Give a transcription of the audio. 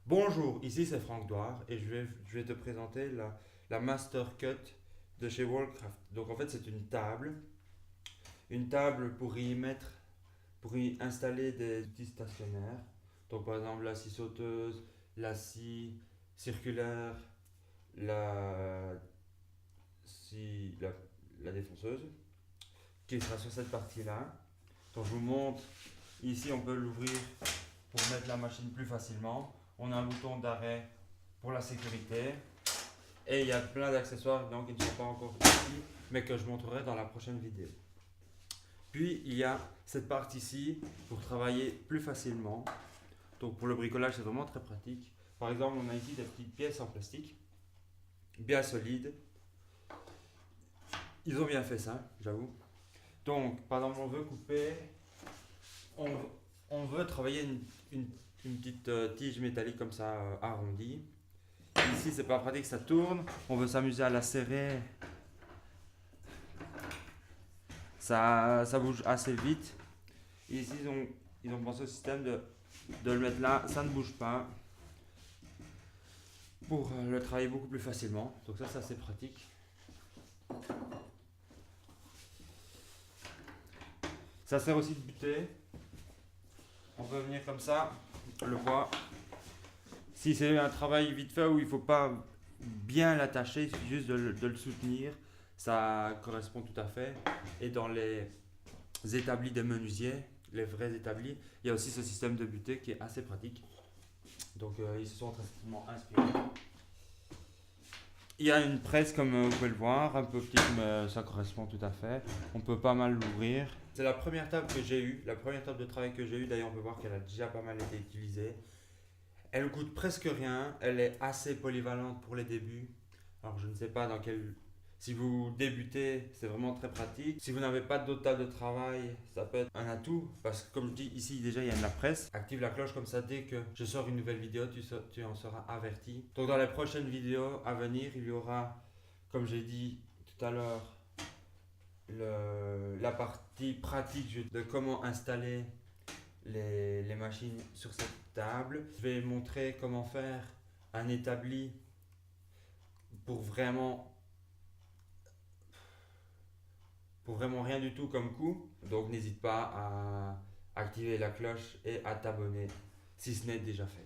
Bonjour, ici c'est Franck Douard et je vais te présenter la Master Cut de chez Wallcraft. Donc en fait c'est une table pour y installer des outils stationnaires. Donc par exemple la scie sauteuse, la scie circulaire, la scie, la défonceuse, qui sera sur cette partie-là. Donc je vous montre, ici on peut l'ouvrir pour mettre la machine plus facilement. On a un bouton d'arrêt pour la sécurité. Et il y a plein d'accessoires donc, qui ne sont pas encore ici, mais que je montrerai dans la prochaine vidéo. Puis il y a cette partie-ci pour travailler plus facilement. Donc pour le bricolage, c'est vraiment très pratique. Par exemple, on a ici des petites pièces en plastique, bien solides. Ils ont bien fait ça, j'avoue. Donc, par exemple, on veut couper, on, on veut travailler une petite tige métallique comme ça, arrondie. Ici, c'est pas pratique, ça tourne. On veut s'amuser à la serrer. Ça bouge assez vite. Et ici, ils ont pensé au système de le mettre là. Ça ne bouge pas. Pour le travailler beaucoup plus facilement. Donc ça, c'est assez pratique. Ça sert aussi de buter. On peut venir comme ça, le poids. Si c'est un travail vite fait où il ne faut pas bien l'attacher, il suffit juste de le soutenir. Ça correspond tout à fait. Et dans les établis des menuisiers, les vrais établis, il y a aussi ce système de butée qui est assez pratique. Donc ils se sont très certainement inspirés. Il y a une presse comme vous pouvez le voir, un peu petite mais ça correspond tout à fait. On peut pas mal l'ouvrir. C'est la première table que j'ai eue, la première table de travail que j'ai eue. D'ailleurs on peut voir qu'elle a déjà pas mal été utilisée. Elle coûte presque rien, elle est assez polyvalente pour les débuts. Alors je ne sais pas dans quel... Si vous débutez, c'est vraiment très pratique. Si vous n'avez pas d'autres tables de travail, ça peut être un atout. Parce que comme je dis, ici déjà il y a de la presse. Active la cloche comme ça, dès que je sors une nouvelle vidéo, tu en seras averti. Donc dans les prochaines vidéos à venir, il y aura, comme j'ai dit tout à l'heure, la partie pratique de comment installer les machines sur cette table. Je vais montrer comment faire un établi pour vraiment rien du tout comme coût. Donc n'hésite pas à activer la cloche et à t'abonner si ce n'est déjà fait.